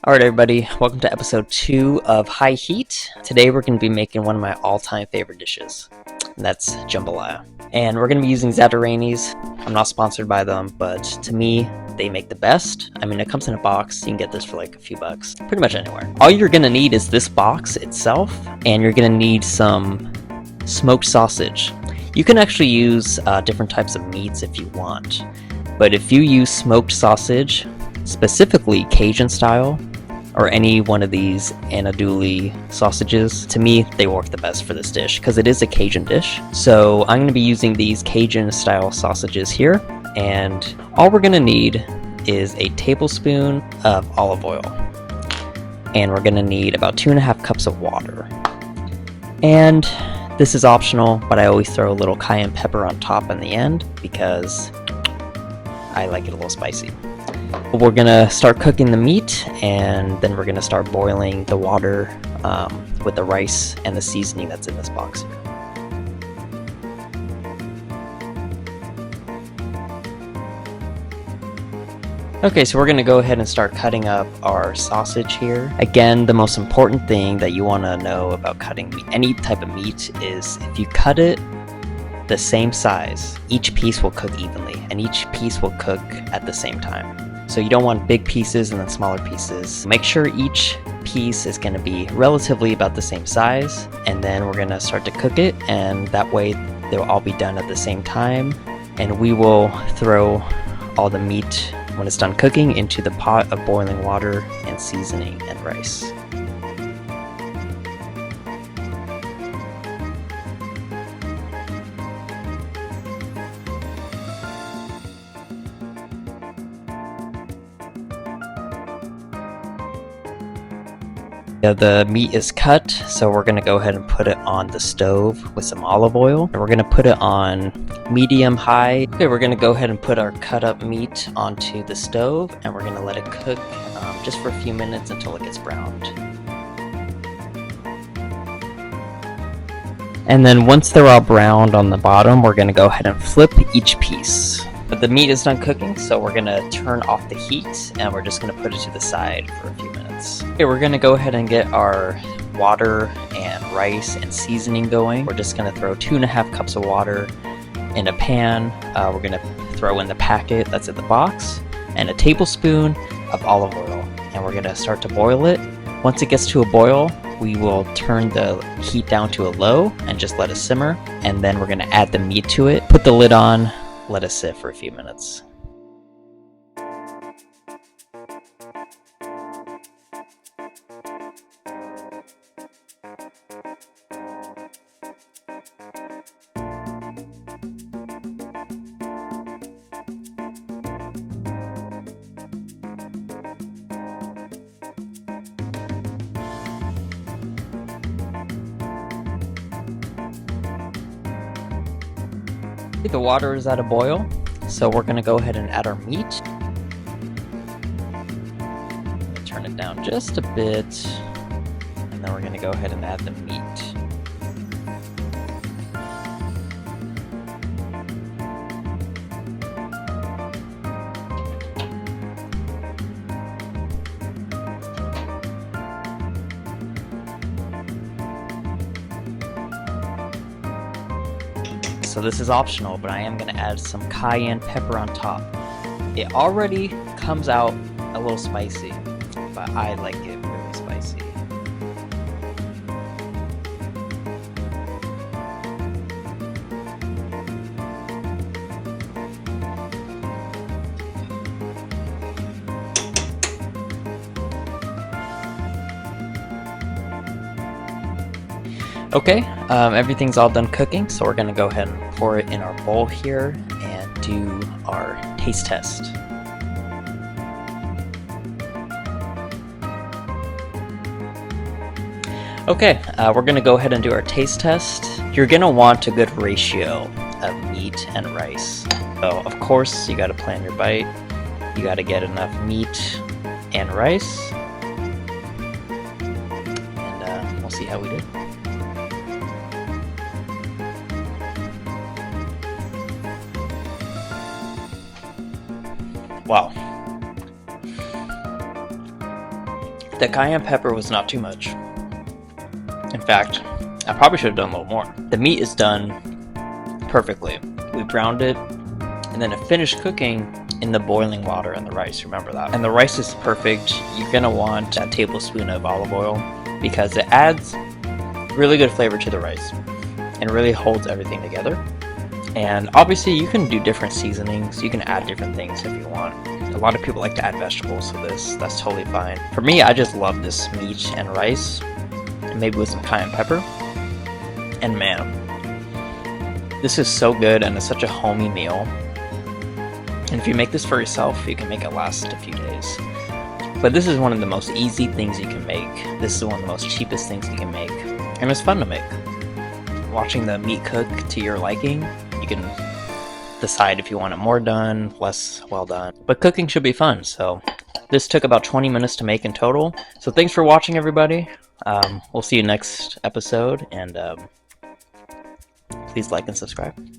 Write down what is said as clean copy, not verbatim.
Alright everybody, welcome to episode 2 of High Heat. Today we're going to be making one of my all-time favorite dishes, and that's jambalaya. And we're going to be using Zataraini's. I'm not sponsored by them, but to me, they make the best. I mean, it comes in a box, you can get this for like a few bucks, pretty much anywhere. All you're going to need is this box itself, and you're going to need some smoked sausage. You can actually use different types of meats if you want, but if you use smoked sausage, specifically Cajun style, or any one of these andouille sausages, to me they work the best for this dish because it is a Cajun dish. So I'm going to be using these Cajun style sausages here, and all we're going to need is a tablespoon of olive oil, and we're going to need about 2.5 cups of water. And this is optional, but I always throw a little cayenne pepper on top in the end because I like it a little spicy. We're gonna start cooking the meat, and then we're gonna start boiling the water with the rice and the seasoning that's in this box here. Okay, so we're gonna go ahead and start cutting up our sausage here. Again, the most important thing that you wanna know about cutting any type of meat is if you cut it the same size, each piece will cook evenly, and each piece will cook at the same time. So you don't want big pieces and then smaller pieces. Make sure each piece is going to be relatively about the same size, and then we're going to start to cook it, and that way they'll all be done at the same time. And we will throw all the meat when it's done cooking into the pot of boiling water and seasoning and rice. The meat is cut, so we're going to go ahead and put it on the stove with some olive oil. And we're going to put it on medium-high. Okay, we're going to go ahead and put our cut up meat onto the stove, and we're going to let it cook just for a few minutes until it gets browned. And then once they're all browned on the bottom, we're going to go ahead and flip each piece. But the meat is done cooking, so we're going to turn off the heat, and we're just going to put it to the side for a few minutes. Okay, we're going to go ahead and get our water and rice and seasoning going. We're just going to throw 2.5 cups of water in a pan. We're going to throw in the packet that's in the box, and a tablespoon of olive oil. And we're going to start to boil it. Once it gets to a boil, we will turn the heat down to a low and just let it simmer. And then we're going to add the meat to it, put the lid on, let it sit for a few minutes. The water is at a boil, so we're going to go ahead and add our meat. Turn it down just a bit, and then we're going to go ahead and add the meat. So this is optional, but I am going to add some cayenne pepper on top. It already comes out a little spicy, but I like it really spicy. Okay, everything's all done cooking, so we're going to go ahead and pour it in our bowl here and do our taste test. Okay, we're going to go ahead and do our taste test. You're going to want a good ratio of meat and rice. So, of course, you got to plan your bite. You got to get enough meat and rice. And we'll see how we did. Wow. The cayenne pepper was not too much. In fact, I probably should have done a little more. The meat is done perfectly. We browned it, and then it finished cooking in the boiling water and the rice, remember that. And the rice is perfect. You're gonna want a tablespoon of olive oil because it adds really good flavor to the rice and really holds everything together. And obviously you can do different seasonings, you can add different things if you want. A lot of people like to add vegetables to this, that's totally fine. For me, I just love this meat and rice, and maybe with some cayenne pepper. And man, this is so good and it's such a homey meal. And if you make this for yourself, you can make it last a few days. But this is one of the most easy things you can make. This is one of the most cheapest things you can make. And it's fun to make. Watching the meat cook to your liking, you can decide if you want it more done, less well done. But cooking should be fun, so this took about 20 minutes to make in total. So thanks for watching, everybody. We'll see you next episode, and please like and subscribe.